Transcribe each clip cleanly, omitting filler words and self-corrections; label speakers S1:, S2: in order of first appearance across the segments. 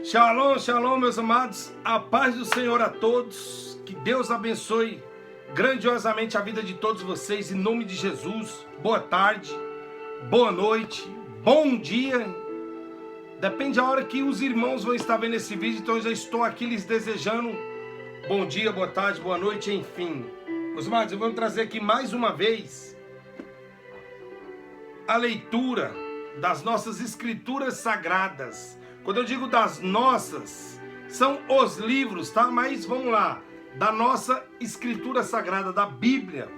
S1: Shalom, shalom, meus amados. A paz do Senhor a todos. Que Deus abençoe grandiosamente a vida de todos vocês. Em nome de Jesus. Boa tarde, boa noite, bom dia. Depende da hora que os irmãos vão estar vendo esse vídeo. Então eu já estou aqui lhes desejando bom dia, boa tarde, boa noite, enfim. Meus amados, eu vou trazer aqui mais uma vez a leitura das nossas escrituras sagradas. Quando eu digo das nossas, são os livros, tá? Mas vamos lá, da nossa escritura sagrada, da Bíblia.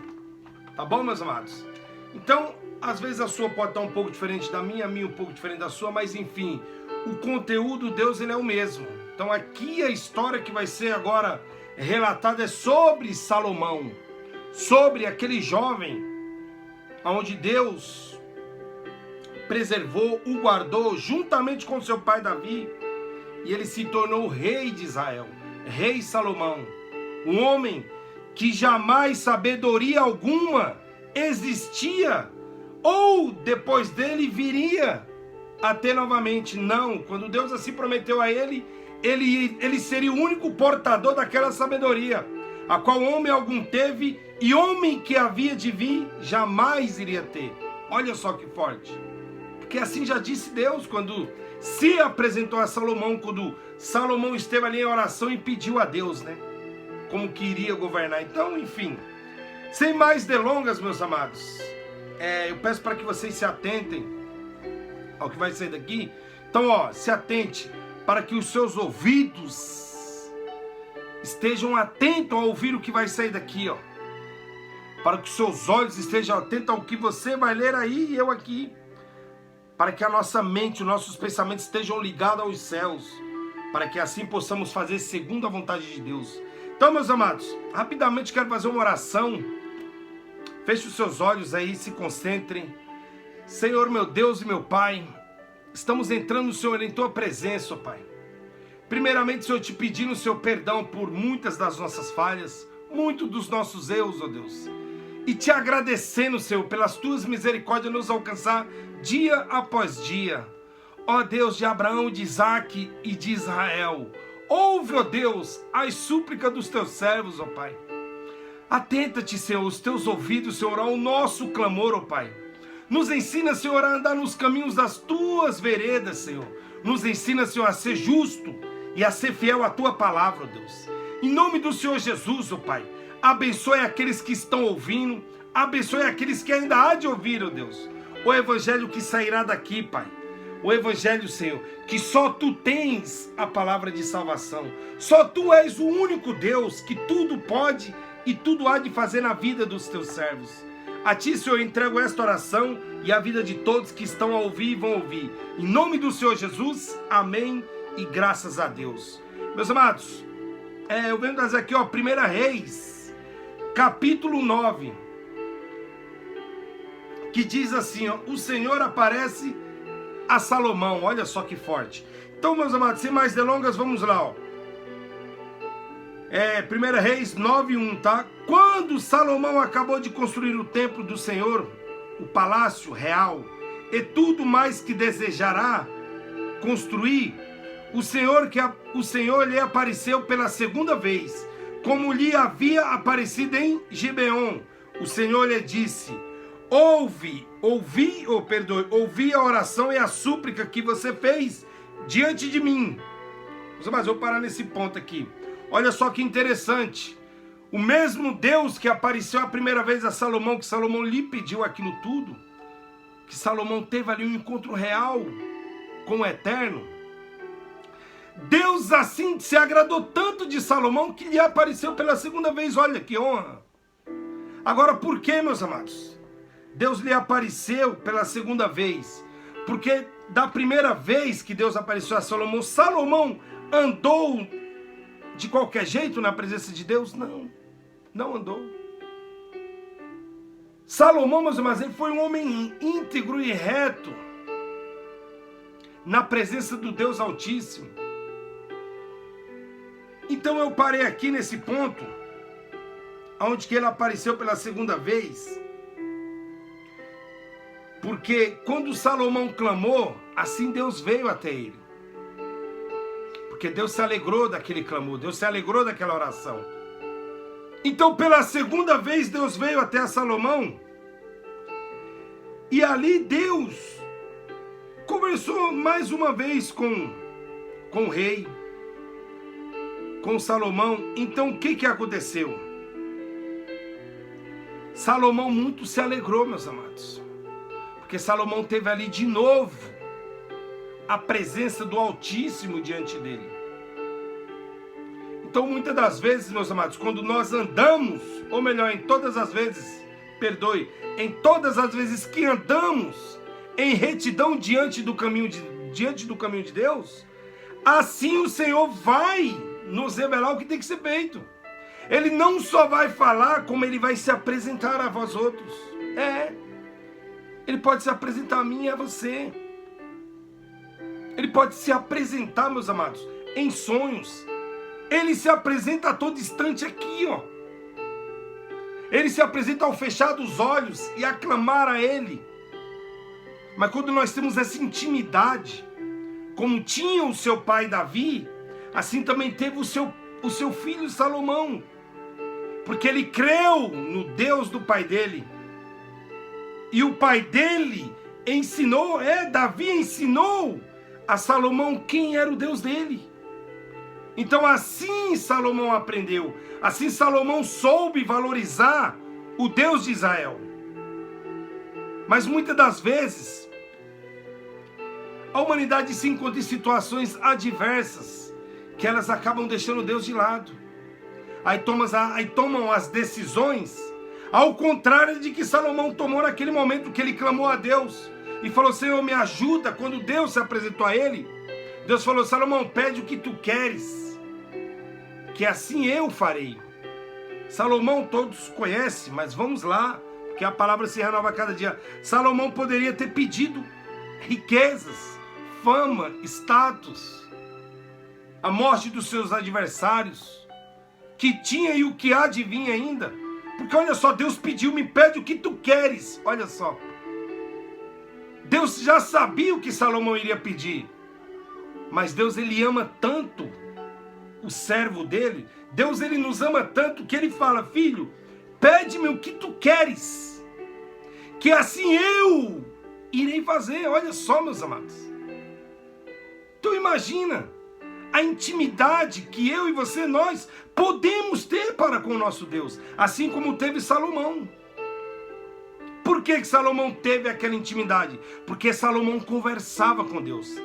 S1: Tá bom, meus amados? Então, às vezes a sua pode estar um pouco diferente da minha, a minha um pouco diferente da sua, mas enfim, o conteúdo, Deus, ele é o mesmo. Então aqui a história que vai ser agora relatada é sobre Salomão, sobre aquele jovem onde Deus preservou, o guardou juntamente com seu pai Davi, e ele se tornou rei de Israel, rei Salomão, um homem que jamais sabedoria alguma existia ou depois dele viria a ter novamente. Não, quando Deus assim prometeu a ele, ele seria o único portador daquela sabedoria, a qual homem algum teve, e homem que havia de vir jamais iria ter. Olha só que forte. Porque assim já disse Deus quando se apresentou a Salomão, quando Salomão esteve ali em oração e pediu a Deus, né? Como que iria governar. Então, enfim, sem mais delongas, meus amados, eu peço para que vocês se atentem ao que vai sair daqui. Então, se atente para que os seus ouvidos estejam atentos a ouvir o que vai sair daqui, para que os seus olhos estejam atentos ao que você vai ler aí e eu aqui, para que a nossa mente, os nossos pensamentos estejam ligados aos céus, para que assim possamos fazer segundo a vontade de Deus. Então, meus amados, rapidamente quero fazer uma oração. Feche os seus olhos aí, se concentrem. Senhor, meu Deus e meu Pai, estamos entrando, Senhor, em Tua presença, ó Pai. Primeiramente, Senhor, te pedindo o Seu perdão por muitas das nossas falhas, muito dos nossos erros, ó Deus. E te agradecendo, Senhor, pelas Tuas misericórdias nos alcançar dia após dia. Ó Deus de Abraão, de Isaac e de Israel, ouve, ó Deus, as súplicas dos Teus servos, ó Pai. Atenta-te, Senhor, os Teus ouvidos, Senhor, ao nosso clamor, ó Pai. Nos ensina, Senhor, a andar nos caminhos das Tuas veredas, Senhor. Nos ensina, Senhor, a ser justo e a ser fiel à Tua palavra, ó Deus. Em nome do Senhor Jesus, ó Pai, abençoe aqueles que estão ouvindo, abençoe aqueles que ainda há de ouvir, ó Deus, o evangelho que sairá daqui, Pai. O evangelho, Senhor, que só Tu tens a palavra de salvação. Só Tu és o único Deus que tudo pode e tudo há de fazer na vida dos Teus servos. A Ti, Senhor, entrego esta oração e a vida de todos que estão a ouvir e vão ouvir. Em nome do Senhor Jesus, amém e graças a Deus. Meus amados, eu venho trazer aqui, 1 Reis, capítulo 9, que diz assim, o Senhor aparece a Salomão. Olha só que forte. Então, meus amados, sem mais delongas, vamos lá, 1 Reis 9:1, tá? Quando Salomão acabou de construir o templo do Senhor, o palácio real, e tudo mais que desejará construir, o Senhor lhe apareceu pela segunda vez, como lhe havia aparecido em Gibeon. O Senhor lhe disse: ouvi a oração e a súplica que você fez diante de mim. Mas eu vou parar nesse ponto aqui. Olha só que interessante. O mesmo Deus que apareceu a primeira vez a Salomão, que Salomão lhe pediu aquilo tudo, que Salomão teve ali um encontro real com o Eterno. Deus assim se agradou tanto de Salomão que lhe apareceu pela segunda vez. Olha que honra. Agora, por que, meus amados? Deus lhe apareceu pela segunda vez, porque da primeira vez que Deus apareceu a Salomão, Salomão andou de qualquer jeito na presença de Deus? Não andou. Salomão, meus irmãos, ele foi um homem íntegro e reto na presença do Deus Altíssimo. Então eu parei aqui nesse ponto, onde que ele apareceu pela segunda vez, porque quando Salomão clamou, assim Deus veio até ele. Porque Deus se alegrou daquele clamor, Deus se alegrou daquela oração. Então, pela segunda vez, Deus veio até Salomão. E ali Deus conversou mais uma vez com o rei, com Salomão. Então, o que aconteceu? Salomão muito se alegrou, meus amados. Porque Salomão teve ali de novo a presença do Altíssimo diante dele. Então, muitas das vezes, meus amados, quando nós andamos, ou melhor, em todas as vezes, em todas as vezes que andamos em retidão diante do caminho de Deus, assim o Senhor vai nos revelar o que tem que ser feito. Ele não só vai falar, como ele vai se apresentar a vós outros. Ele pode se apresentar a mim e a você. Ele pode se apresentar, meus amados, em sonhos. Ele se apresenta a todo instante aqui, ó. Ele se apresenta ao fechar dos olhos e aclamar a Ele. Mas quando nós temos essa intimidade, como tinha o seu pai Davi, assim também teve o seu filho Salomão. Porque ele creu no Deus do pai dele. E o pai dele ensinou, Davi ensinou a Salomão quem era o Deus dele. Então assim Salomão aprendeu, assim Salomão soube valorizar o Deus de Israel. Mas muitas das vezes, a humanidade se encontra em situações adversas, que elas acabam deixando Deus de lado. Aí tomam as decisões, ao contrário de que Salomão tomou naquele momento que ele clamou a Deus, e falou: Senhor, me ajuda. Quando Deus se apresentou a ele, Deus falou: Salomão, pede o que tu queres, que assim eu farei. Salomão todos conhecem, mas vamos lá, porque a palavra se renova a cada dia. Salomão poderia ter pedido riquezas, fama, status, a morte dos seus adversários, que tinha e o que há de vir ainda. Porque olha só, Deus pediu: me pede o que tu queres. Olha só, Deus já sabia o que Salomão iria pedir, mas Deus, ele ama tanto o servo dele. Deus, ele nos ama tanto que ele fala: filho, pede-me o que tu queres, que assim eu irei fazer. Olha só, meus amados. Então imagina a intimidade que eu e você, nós podemos ter para com o nosso Deus, assim como teve Salomão. Por que Salomão teve aquela intimidade? Porque Salomão conversava com Deus.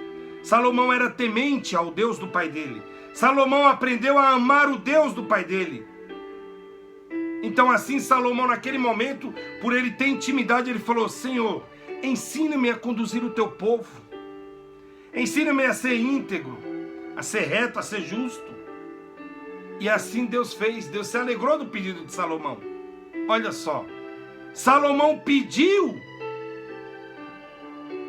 S1: Salomão era temente ao Deus do pai dele. Salomão aprendeu a amar o Deus do pai dele. Então assim Salomão, naquele momento, por ele ter intimidade, ele falou: Senhor, ensina-me a conduzir o teu povo. Ensina-me a ser íntegro, a ser reto, a ser justo. E assim Deus fez. Deus se alegrou do pedido de Salomão. Olha só, Salomão pediu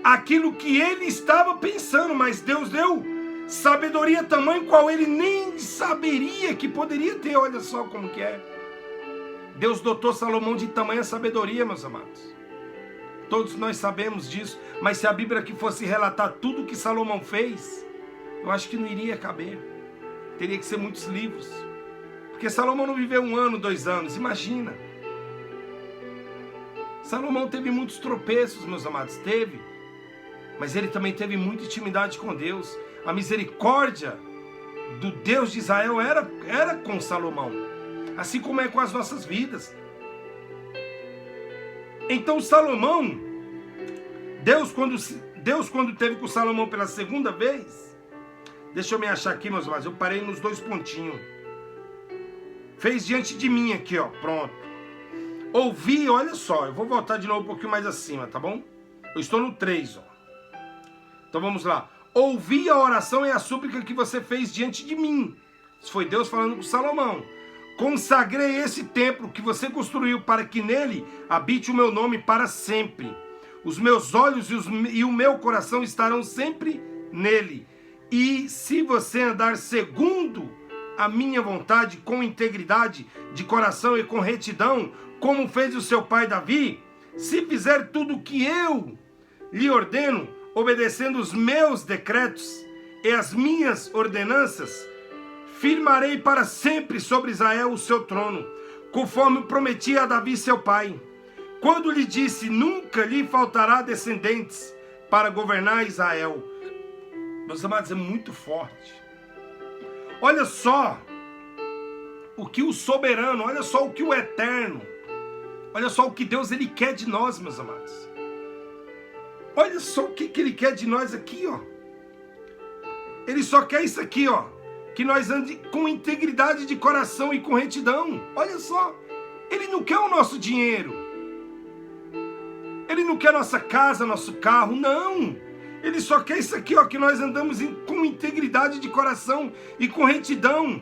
S1: aquilo que ele estava pensando, mas Deus deu sabedoria tamanho qual ele nem saberia que poderia ter. Olha só como que é. Deus dotou Salomão de tamanha sabedoria, meus amados. Todos nós sabemos disso, mas se a Bíblia aqui fosse relatar tudo o que Salomão fez, eu acho que não iria caber. Teria que ser muitos livros. Porque Salomão não viveu 1 ano, 2 anos, imagina. Salomão teve muitos tropeços, meus amados, teve. Mas ele também teve muita intimidade com Deus. A misericórdia do Deus de Israel era com Salomão. Assim como é com as nossas vidas. Então Salomão, Deus quando teve com Salomão pela segunda vez, deixa eu me achar aqui, meus amados, eu parei nos 2 pontinhos. Fez diante de mim aqui, ó, pronto. Ouvi, olha só, eu vou voltar de novo um pouquinho mais acima, tá bom? Eu estou no 3, ó. Então vamos lá. Ouvi a oração e a súplica que você fez diante de mim. Isso foi Deus falando com Salomão. Consagrei esse templo que você construiu para que nele habite o meu nome para sempre. Os meus olhos e o meu coração estarão sempre nele. E se você andar segundo a minha vontade, com integridade de coração e com retidão, como fez o seu pai Davi, se fizer tudo o que eu lhe ordeno, obedecendo os meus decretos e as minhas ordenanças, firmarei para sempre sobre Israel o seu trono, conforme prometi a Davi seu pai. Quando lhe disse, nunca lhe faltará descendentes para governar Israel. Meus amados, é muito forte. Olha só o que o soberano, olha só o que o eterno, olha só o que Deus ele quer de nós, meus amados. Olha só o que ele quer de nós aqui, ó. Ele só quer isso aqui, ó. Que nós ande com integridade de coração e com retidão. Olha só. Ele não quer o nosso dinheiro. Ele não quer nossa casa, nosso carro, não. Ele só quer isso aqui, ó, que nós andamos com integridade de coração e com retidão.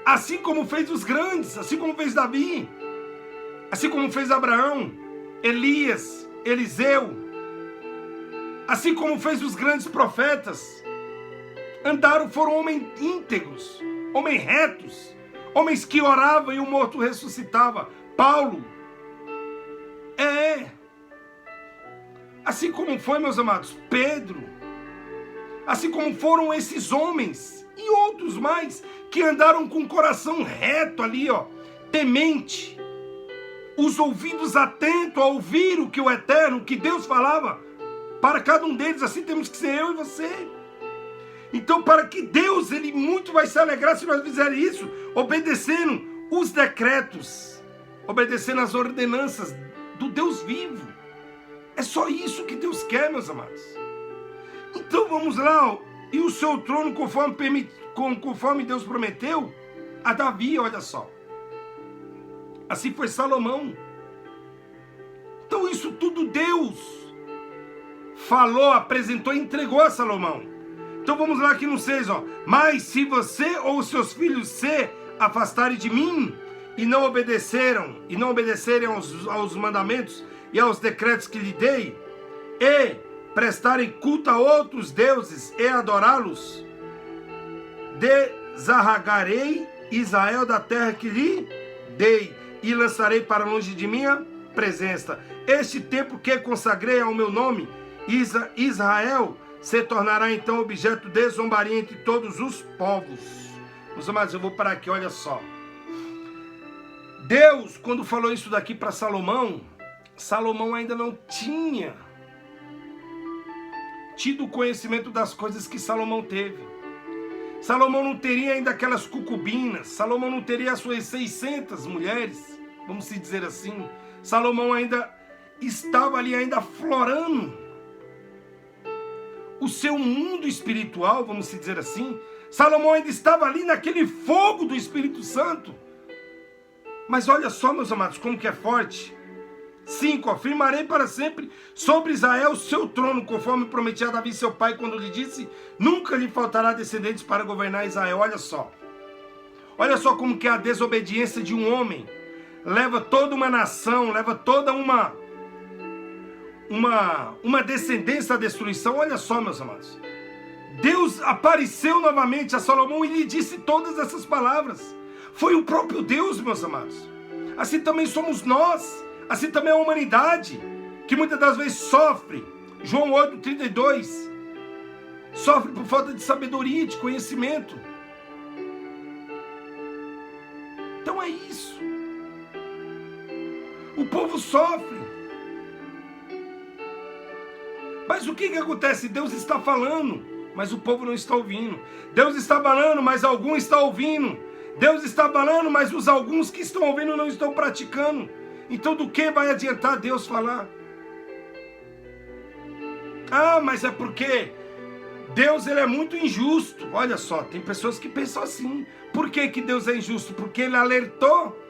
S1: Assim como fez os grandes, assim como fez Davi, assim como fez Abraão, Elias, Eliseu, assim como fez os grandes profetas. Andaram, foram homens íntegros, homens retos, homens que oravam e o morto ressuscitava. Paulo. Assim como foi, meus amados, Pedro. Assim como foram esses homens e outros mais que andaram com o coração reto ali, ó, temente. Os ouvidos atentos a ouvir o que o Eterno, o que Deus falava para cada um deles. Assim temos que ser eu e você. Então, para que Deus, ele muito vai se alegrar se nós fizermos isso, obedecendo os decretos, obedecendo as ordenanças do Deus vivo. É só isso que Deus quer, meus amados. Então vamos lá, ó. E o seu trono, conforme Deus prometeu a Davi, olha só. Assim foi Salomão. Então isso tudo Deus falou, apresentou e entregou a Salomão. Então vamos lá aqui no 6, ó. Mas se você ou os seus filhos se afastarem de mim e não obedecerem aos mandamentos e aos decretos que lhe dei, e prestarem culto a outros deuses e adorá-los, desarraigarei Israel da terra que lhe dei e lançarei para longe de minha presença. Este templo que consagrei ao meu nome, Israel, se tornará então objeto de zombaria entre todos os povos. Meus amados, eu vou parar aqui, olha só. Deus, quando falou isso daqui para Salomão, Salomão ainda não tinha tido conhecimento das coisas que Salomão teve. Salomão não teria ainda aquelas concubinas. Salomão não teria as suas 600 mulheres, vamos se dizer assim. Salomão ainda estava ali ainda aflorando o seu mundo espiritual, vamos se dizer assim. Salomão ainda estava ali naquele fogo do Espírito Santo. Mas olha só, meus amados, como que é forte. 5. Afirmarei para sempre sobre Israel o seu trono, conforme prometi a Davi seu pai, quando lhe disse, nunca lhe faltará descendentes para governar Israel. Olha só. Olha só como que a desobediência de um homem leva toda uma nação, leva toda uma descendência à destruição. Olha só, meus amados. Deus apareceu novamente a Salomão e lhe disse todas essas palavras. Foi o próprio Deus, meus amados. Assim também somos nós. Assim também a humanidade, que muitas das vezes sofre. João 8,32. Sofre por falta de sabedoria, de conhecimento. Então é isso. O povo sofre. Mas o que acontece? Deus está falando, mas o povo não está ouvindo. Deus está falando, mas alguns estão ouvindo. Deus está falando, mas os alguns que estão ouvindo não estão praticando. Então do que vai adiantar Deus falar? Ah, mas é porque Deus ele é muito injusto. Olha só, tem pessoas que pensam assim. Por que Deus é injusto? Porque ele alertou,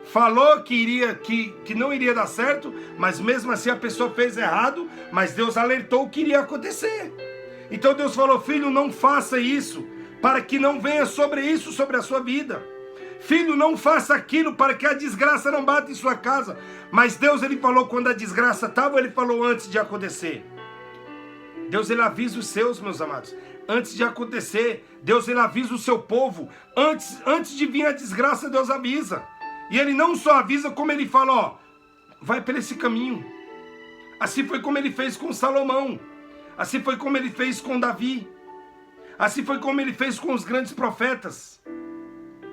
S1: falou que não iria dar certo, mas mesmo assim a pessoa fez errado, mas Deus alertou o que iria acontecer. Então Deus falou, filho, não faça isso, para que não venha sobre a sua vida. Filho, não faça aquilo para que a desgraça não bata em sua casa. Mas Deus, ele falou quando a desgraça estava, ele falou antes de acontecer. Deus, ele avisa os seus, meus amados. Antes de acontecer, Deus, ele avisa o seu povo. Antes de vir a desgraça, Deus avisa. E ele não só avisa, como ele fala, ó, vai por esse caminho. Assim foi como ele fez com Salomão. Assim foi como ele fez com Davi. Assim foi como ele fez com os grandes profetas.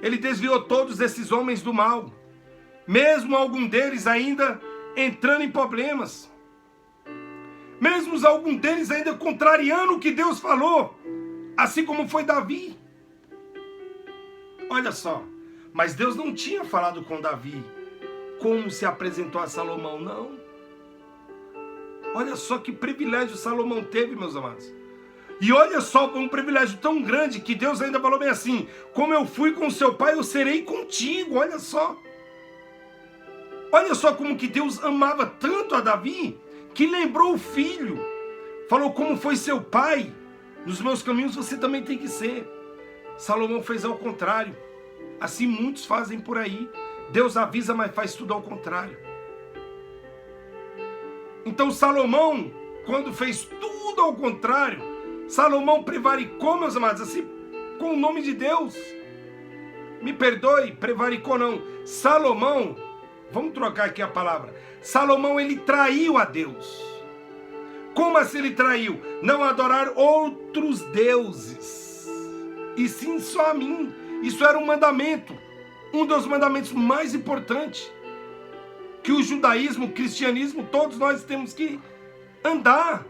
S1: Ele desviou todos esses homens do mal, mesmo algum deles ainda entrando em problemas, mesmo algum deles ainda contrariando o que Deus falou, assim como foi Davi. Olha só, mas Deus não tinha falado com Davi como se apresentou a Salomão, não. Olha só que privilégio Salomão teve, meus amados. E olha só, um privilégio tão grande que Deus ainda falou bem assim: como eu fui com seu pai, eu serei contigo. Olha só. Olha só como que Deus amava tanto a Davi, que lembrou o filho. Falou: como foi seu pai, nos meus caminhos você também tem que ser. Salomão fez ao contrário. Assim muitos fazem por aí. Deus avisa, mas faz tudo ao contrário. Então Salomão, quando fez tudo ao contrário, Salomão prevaricou, meus amados, assim, com o nome de Deus. Me perdoe, prevaricou não. Salomão, vamos trocar aqui a palavra. Salomão, ele traiu a Deus. Como assim ele traiu? Não adorar outros deuses, e sim só a mim. Isso era um mandamento, um dos mandamentos mais importantes, que o judaísmo, o cristianismo, todos nós temos que andar.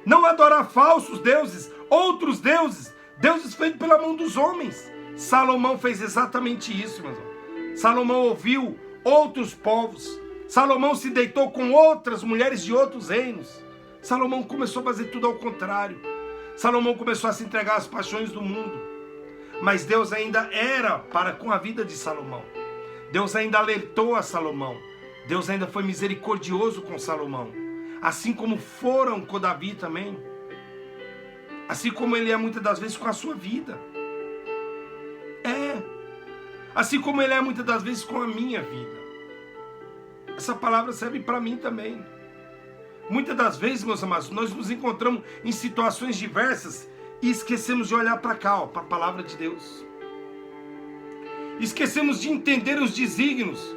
S1: Não adorar falsos deuses, outros deuses, deuses feitos pela mão dos homens. Salomão fez exatamente isso, meus irmãos. Salomão ouviu outros povos. Salomão se deitou com outras mulheres de outros reinos. Salomão começou a fazer tudo ao contrário. Salomão começou a se entregar às paixões do mundo. Mas Deus ainda era para com a vida de Salomão. Deus ainda alertou a Salomão. Deus ainda foi misericordioso com Salomão. Assim como foram com Davi também. Assim como ele é muitas das vezes com a sua vida. Assim como ele é muitas das vezes com a minha vida. Essa palavra serve para mim também. Muitas das vezes, meus amados, nós nos encontramos em situações diversas e esquecemos de olhar para cá, para a palavra de Deus. Esquecemos de entender os desígnios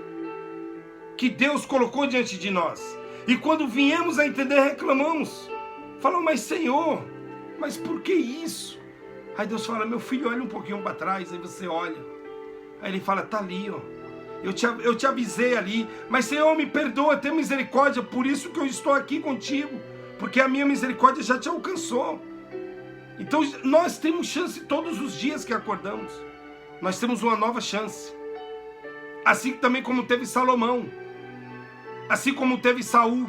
S1: que Deus colocou diante de nós. E quando viemos a entender, reclamamos. Falamos: mas Senhor, mas por que isso? Aí Deus fala: meu filho, olha um pouquinho para trás. Aí você olha. Aí ele fala: tá ali, ó. Eu te avisei ali. Mas Senhor, me perdoa, tenha misericórdia. Por isso que eu estou aqui contigo. Porque a minha misericórdia já te alcançou. Então nós temos chance todos os dias que acordamos. Nós temos uma nova chance. Assim também como teve Salomão. Assim como teve Saul.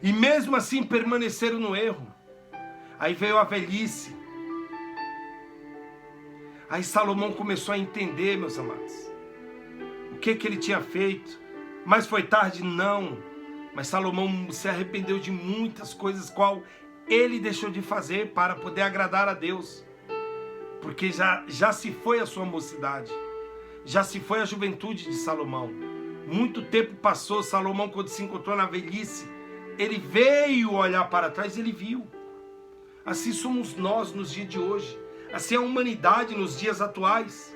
S1: E mesmo assim permaneceram no erro. Aí veio a velhice. Aí Salomão começou a entender, meus amados, o que ele tinha feito. Mas foi tarde? Não. Mas Salomão se arrependeu de muitas coisas qual ele deixou de fazer para poder agradar a Deus. Porque já se foi a sua mocidade. Já se foi a juventude de Salomão. Muito tempo passou. Salomão, quando se encontrou na velhice, ele veio olhar para trás e ele viu. Assim somos nós nos dias de hoje. Assim é a humanidade nos dias atuais.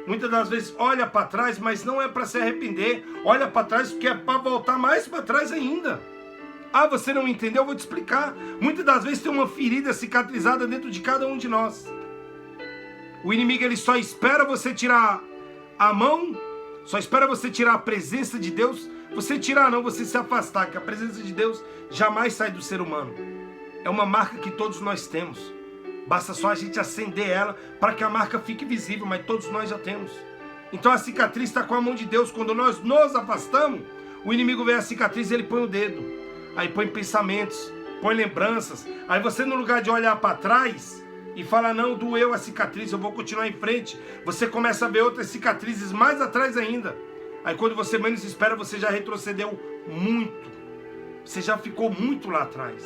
S1: Muitas das vezes olha para trás, mas não é para se arrepender. Olha para trás porque é para voltar mais para trás ainda. Ah, você não entendeu? Eu vou te explicar. Muitas das vezes tem uma ferida cicatrizada dentro de cada um de nós. O inimigo, ele só espera você tirar a mão, só espera você tirar a presença de Deus. Você tirar não, você se afastar, que a presença de Deus jamais sai do ser humano. É uma marca que todos nós temos. Basta só a gente acender ela para que a marca fique visível, mas todos nós já temos. Então a cicatriz está com a mão de Deus. Quando nós nos afastamos, o inimigo vê a cicatriz e ele põe o dedo. Aí põe pensamentos, põe lembranças. Aí você, no lugar de olhar para trás e falar: não, doeu a cicatriz, eu vou continuar em frente, você começa a ver outras cicatrizes mais atrás ainda. Aí quando você menos espera, você já retrocedeu muito. Você já ficou muito lá atrás.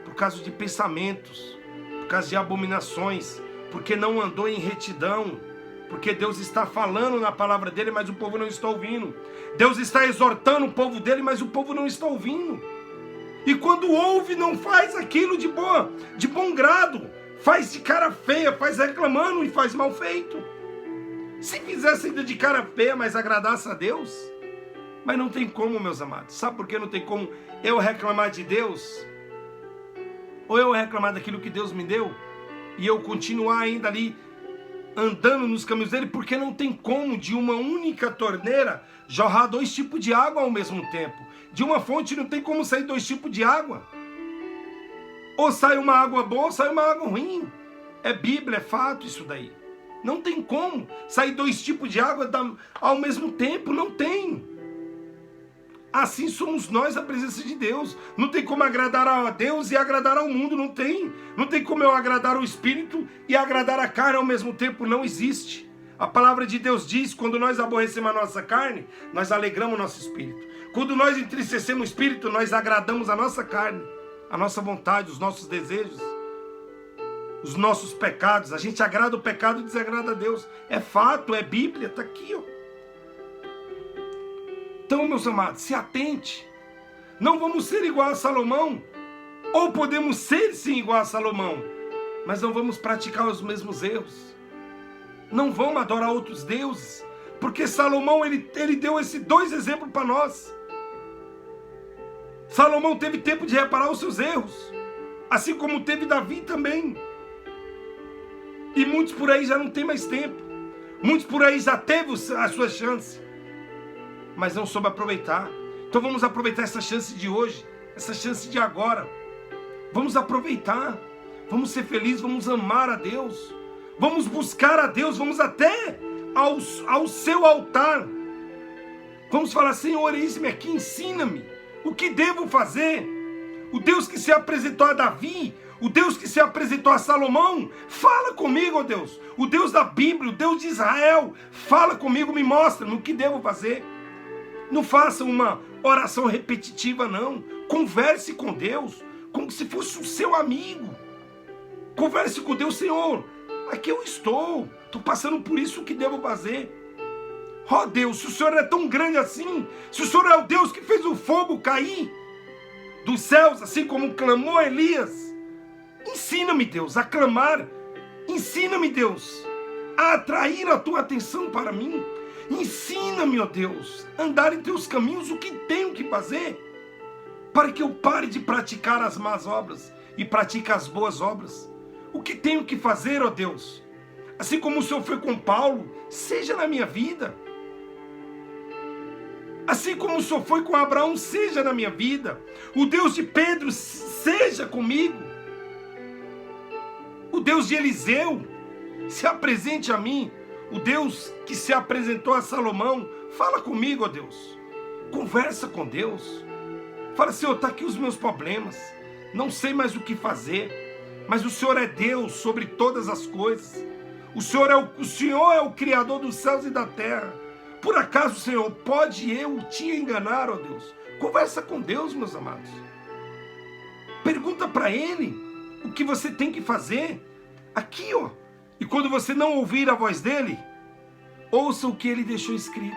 S1: Por causa de pensamentos, por causa de abominações, porque não andou em retidão, porque Deus está falando na palavra dele, mas o povo não está ouvindo. Deus está exortando o povo dele, mas o povo não está ouvindo. E quando ouve, não faz aquilo de bom grado, faz de cara feia, faz reclamando e faz mal feito. Se fizesse ainda de cara feia, mas agradasse a Deus, mas não tem como, meus amados. Sabe por que não tem como eu reclamar de Deus? Ou eu reclamar daquilo que Deus me deu e eu continuar ainda ali andando nos caminhos dele, porque não tem como de uma única torneira jorrar 2 tipos de água ao mesmo tempo. De uma fonte não tem como sair 2 tipos de água. Ou sai uma água boa ou sai uma água ruim. É Bíblia, é fato isso daí. Não tem como sair 2 tipos de água ao mesmo tempo, não tem. Assim somos nós a presença de Deus. Não tem como agradar a Deus e agradar ao mundo, não tem. Não tem como eu agradar o Espírito e agradar a carne ao mesmo tempo, não existe. A palavra de Deus diz, quando nós aborrecemos a nossa carne, nós alegramos o nosso Espírito. Quando nós entristecemos o Espírito, nós agradamos a nossa carne, a nossa vontade, os nossos desejos, os nossos pecados. A gente agrada o pecado e desagrada a Deus. É fato, é Bíblia, está aqui, ó. Então, meus amados, se atente. Não vamos ser igual a Salomão. Ou podemos ser sim igual a Salomão, mas não vamos praticar os mesmos erros. Não vamos adorar outros deuses. Porque Salomão, ele deu esses 2 exemplos para nós. Salomão teve tempo de reparar os seus erros. Assim como teve Davi também. E muitos por aí já não tem mais tempo. Muitos por aí já teve a sua chance, mas não soube aproveitar. Então vamos aproveitar essa chance de hoje, essa chance de agora. Vamos aproveitar, vamos ser felizes, vamos amar a Deus, vamos buscar a Deus, vamos até ao seu altar. Vamos falar: Senhor, eis-me aqui, ensina-me o que devo fazer. O Deus que se apresentou a Davi, o Deus que se apresentou a Salomão, fala comigo, ó Deus. O Deus da Bíblia, o Deus de Israel, fala comigo, me mostra o que devo fazer. Não faça uma oração repetitiva, não. Converse com Deus como se fosse o seu amigo. Converse com Deus: Senhor, aqui eu estou passando por isso, o que devo fazer? Ó Deus, se o Senhor é tão grande assim, se o Senhor é o Deus que fez o fogo cair dos céus, assim como clamou Elias, ensina-me, Deus, a clamar. Ensina-me, Deus, a atrair a tua atenção para mim. Ensina-me, ó Deus, a andar em teus caminhos, o que tenho que fazer para que eu pare de praticar as más obras e pratique as boas obras. O que tenho que fazer, ó Deus? Assim como o Senhor foi com Paulo, seja na minha vida. Assim como o Senhor foi com Abraão, seja na minha vida. O Deus de Pedro, seja comigo. O Deus de Eliseu, se apresente a mim. O Deus que se apresentou a Salomão, fala comigo, ó Deus. Conversa com Deus. Fala: Senhor, está aqui os meus problemas. Não sei mais o que fazer. Mas o Senhor é Deus sobre todas as coisas. O Senhor é o Criador dos céus e da terra. Por acaso, Senhor, pode eu te enganar, ó Deus? Conversa com Deus, meus amados. Pergunta para Ele o que você tem que fazer. Aqui, ó. E quando você não ouvir a voz dele, ouça o que ele deixou escrito.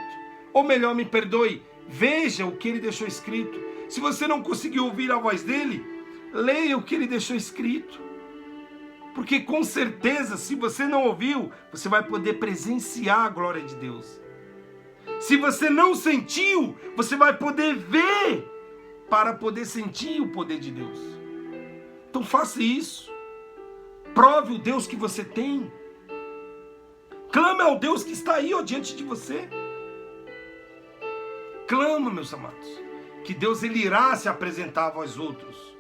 S1: Ou melhor, me perdoe, veja o que ele deixou escrito. Se você não conseguir ouvir a voz dele, leia o que ele deixou escrito. Porque com certeza, se você não ouviu, você vai poder presenciar a glória de Deus. Se você não sentiu, você vai poder ver para poder sentir o poder de Deus. Então faça isso. Prove o Deus que você tem. Clame ao Deus que está aí, ó, diante de você. Clama, meus amados, que Deus, Ele irá se apresentar a vós outros.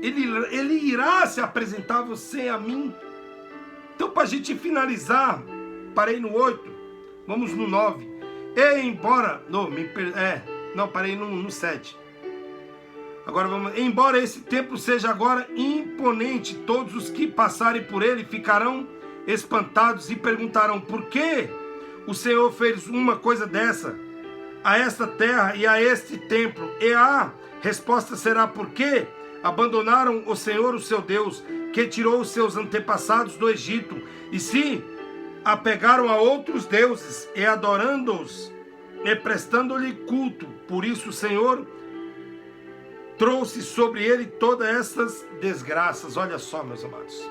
S1: Ele irá se apresentar a você e a mim. Então, para a gente finalizar, parei no 8, vamos no 9. Parei no 7. Agora vamos. Embora esse templo seja agora imponente, todos os que passarem por ele ficarão espantados e perguntarão: por que o Senhor fez uma coisa dessa a esta terra e a este templo? E a resposta será: porque abandonaram o Senhor, o seu Deus, que tirou os seus antepassados do Egito, e se apegaram a outros deuses, e adorando-os, e prestando-lhe culto. Por isso o Senhor trouxe sobre ele todas essas desgraças. Olha só, meus amados.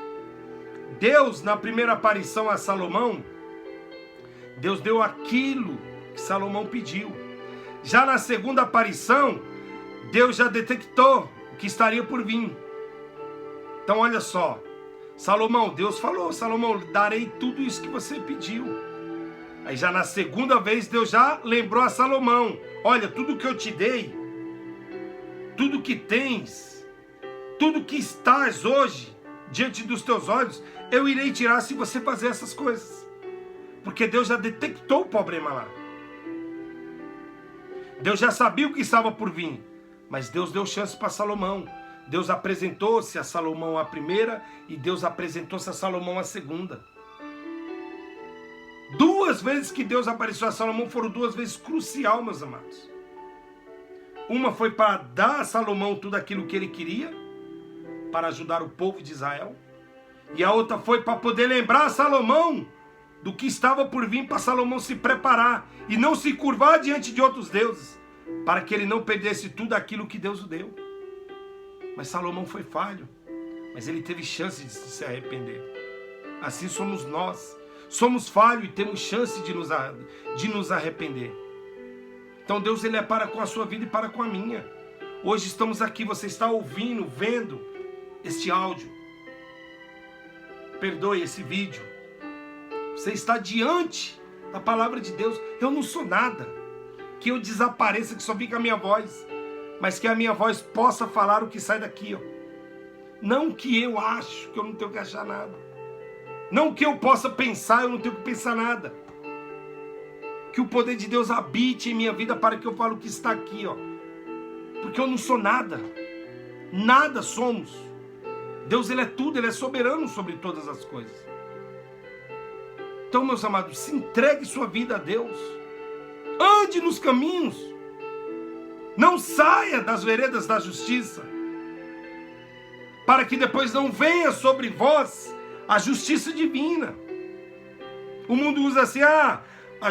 S1: Deus, na primeira aparição a Salomão, Deus deu aquilo que Salomão pediu. Já na segunda aparição, Deus já detectou o que estaria por vir. Então olha só, Salomão, Deus falou, Salomão, darei tudo isso que você pediu. Aí já na segunda vez Deus já lembrou a Salomão, olha, tudo que eu te dei, tudo que tens, tudo que estás hoje diante dos teus olhos, eu irei tirar se você fazer essas coisas. Porque Deus já detectou o problema lá. Deus já sabia o que estava por vir. Mas Deus deu chance para Salomão. Deus apresentou-se a Salomão a primeira e Deus apresentou-se a Salomão a segunda. 2 vezes que Deus apareceu a Salomão foram 2 vezes crucial, meus amados. Uma foi para dar a Salomão tudo aquilo que ele queria, para ajudar o povo de Israel. E a outra foi para poder lembrar a Salomão do que estava por vir, para Salomão se preparar e não se curvar diante de outros deuses, para que ele não perdesse tudo aquilo que Deus o deu. Mas Salomão foi falho, mas ele teve chance de se arrepender. Assim somos nós. Somos falhos e temos chance de nos arrepender. Então Deus, ele é para com a sua vida e para com a minha. Hoje estamos aqui, você está ouvindo, vendo este áudio. Perdoe esse vídeo. Você está diante da palavra de Deus. Eu não sou nada. Que eu desapareça, que só fica a minha voz. Mas que a minha voz possa falar o que sai daqui, ó. Não que eu acho que eu não tenho que achar nada. Não que eu possa pensar, eu não tenho que pensar nada. Que o poder de Deus habite em minha vida para que eu fale o que está aqui, ó. Porque eu não sou nada. Nada somos. Deus, ele é tudo, ele é soberano sobre todas as coisas. Então, meus amados, se entregue sua vida a Deus. Ande nos caminhos. Não saia das veredas da justiça. Para que depois não venha sobre vós a justiça divina. O mundo usa assim, a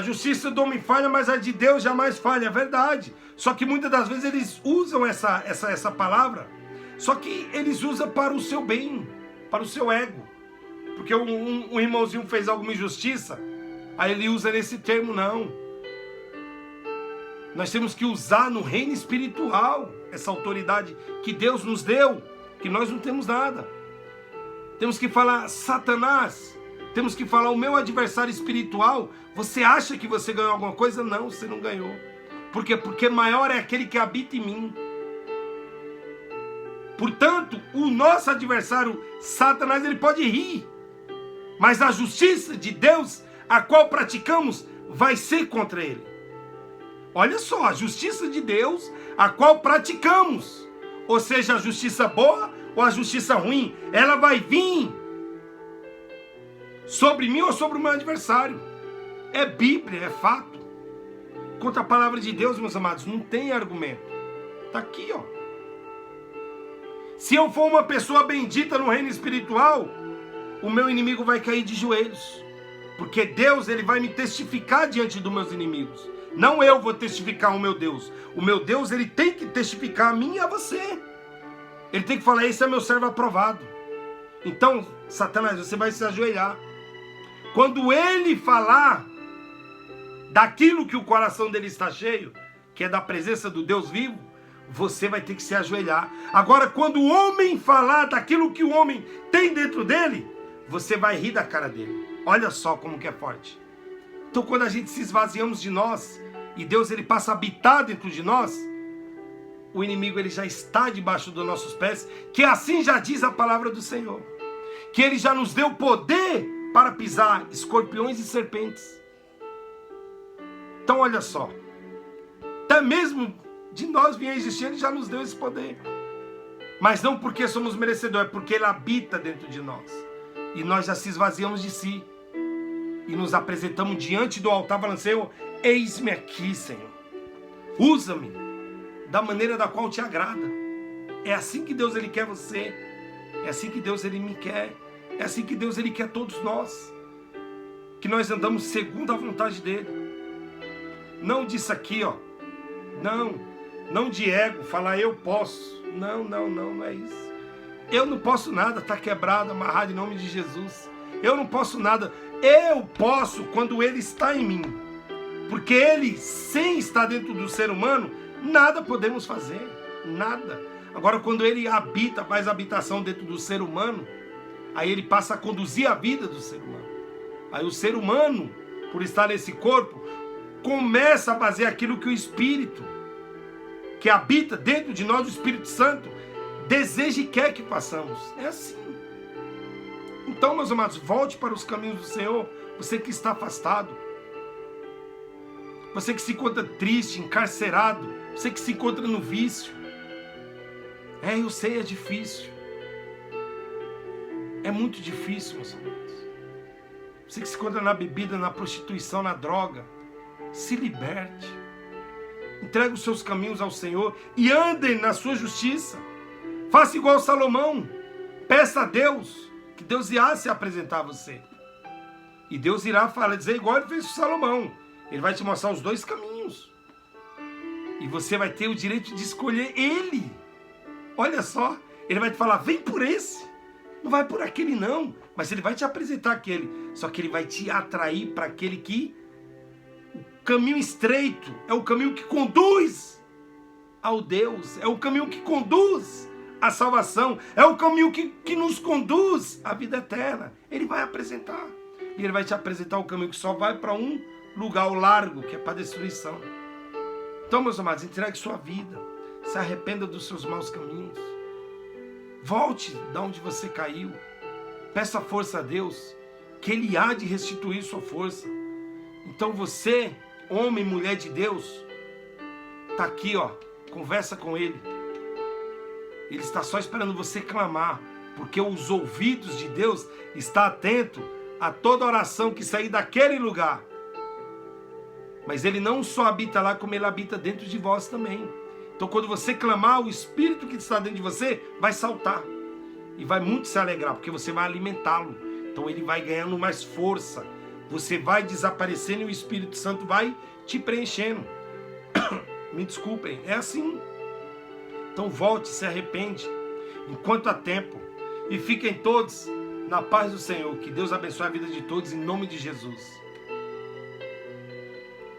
S1: justiça do homem falha, mas a de Deus jamais falha. É verdade. Só que muitas das vezes eles usam essa palavra, só que eles usam para o seu bem, para o seu ego. Porque um irmãozinho fez alguma injustiça, aí ele usa nesse termo, não. Nós temos que usar no reino espiritual essa autoridade que Deus nos deu, que nós não temos nada. Temos que falar, Satanás, temos que falar, o meu adversário espiritual, você acha que você ganhou alguma coisa? Não, você não ganhou. Por quê? Porque maior é aquele que habita em mim. Portanto, o nosso adversário, Satanás, ele pode rir. Mas a justiça de Deus, a qual praticamos, vai ser contra ele. Olha só, a justiça de Deus, a qual praticamos. Ou seja, a justiça boa ou a justiça ruim, ela vai vir sobre mim ou sobre o meu adversário. É Bíblia, é fato. Contra a palavra de Deus, meus amados, não tem argumento. Está aqui, ó. Se eu for uma pessoa bendita no reino espiritual, o meu inimigo vai cair de joelhos. Porque Deus, ele vai me testificar diante dos meus inimigos. Não eu vou testificar o meu Deus. O meu Deus, ele tem que testificar a mim e a você. Ele tem que falar, esse é meu servo aprovado. Então, Satanás, você vai se ajoelhar. Quando ele falar daquilo que o coração dele está cheio, que é da presença do Deus vivo, você vai ter que se ajoelhar. Agora, quando o homem falar daquilo que o homem tem dentro dele, você vai rir da cara dele. Olha só como que é forte. Então, quando a gente se esvaziamos de nós, e Deus, ele passa a habitar dentro de nós, o inimigo, ele já está debaixo dos nossos pés, que assim já diz a palavra do Senhor. Que ele já nos deu poder para pisar escorpiões e serpentes. Então, olha só. Até mesmo de nós vinha existir, ele já nos deu esse poder. Mas não porque somos merecedores, é porque ele habita dentro de nós. E nós já se esvaziamos de si. E nos apresentamos diante do altar, falando, Senhor, eis-me aqui, Senhor. Usa-me da maneira da qual te agrada. É assim que Deus, ele quer você. É assim que Deus, ele me quer. É assim que Deus, ele quer todos nós. Que nós andamos segundo a vontade dele. Não disso aqui, ó. Não de ego, falar eu posso. Não é isso. Eu não posso nada, está quebrado, amarrado em nome de Jesus. Eu não posso nada. Eu posso quando ele está em mim. Porque ele, sem estar dentro do ser humano, nada podemos fazer. Nada. Agora, quando ele habita, faz habitação dentro do ser humano, aí ele passa a conduzir a vida do ser humano. Aí o ser humano, por estar nesse corpo, começa a fazer aquilo que o Espírito, que habita dentro de nós, o Espírito Santo, deseja e quer que façamos. É assim. Então, meus amados, volte para os caminhos do Senhor, você que está afastado, você que se encontra triste, encarcerado, você que se encontra no vício. Eu sei, é difícil. É muito difícil, meus amados. Você que se encontra na bebida, na prostituição, na droga, se liberte. Entregue os seus caminhos ao Senhor e andem na sua justiça. Faça igual Salomão. Peça a Deus, que Deus irá se apresentar a você. E Deus irá dizer igual ele fez com Salomão. Ele vai te mostrar os dois caminhos. E você vai ter o direito de escolher ele. Olha só, ele vai te falar, vem por esse. Não vai por aquele não, mas ele vai te apresentar aquele. Só que ele vai te atrair para aquele que... O caminho estreito é o caminho que conduz ao Deus. É o caminho que conduz à salvação. É o caminho que nos conduz à vida eterna. Ele vai apresentar. E ele vai te apresentar o caminho que só vai para um lugar, o largo, que é para a destruição. Então, meus amados, entregue sua vida. Se arrependa dos seus maus caminhos. Volte de onde você caiu. Peça força a Deus, que Ele há de restituir sua força. Então você, homem e mulher de Deus, está aqui, conversa com Ele. Ele está só esperando você clamar, porque os ouvidos de Deus estão atentos a toda oração que sair daquele lugar. Mas Ele não só habita lá, como Ele habita dentro de vós também. Então, quando você clamar, o Espírito que está dentro de você vai saltar. E vai muito se alegrar, porque você vai alimentá-lo. Então, ele vai ganhando mais força. Você vai desaparecendo e o Espírito Santo vai te preenchendo. Me desculpem, é assim. Então, volte, se arrepende, enquanto há tempo. E fiquem todos na paz do Senhor. Que Deus abençoe a vida de todos, em nome de Jesus.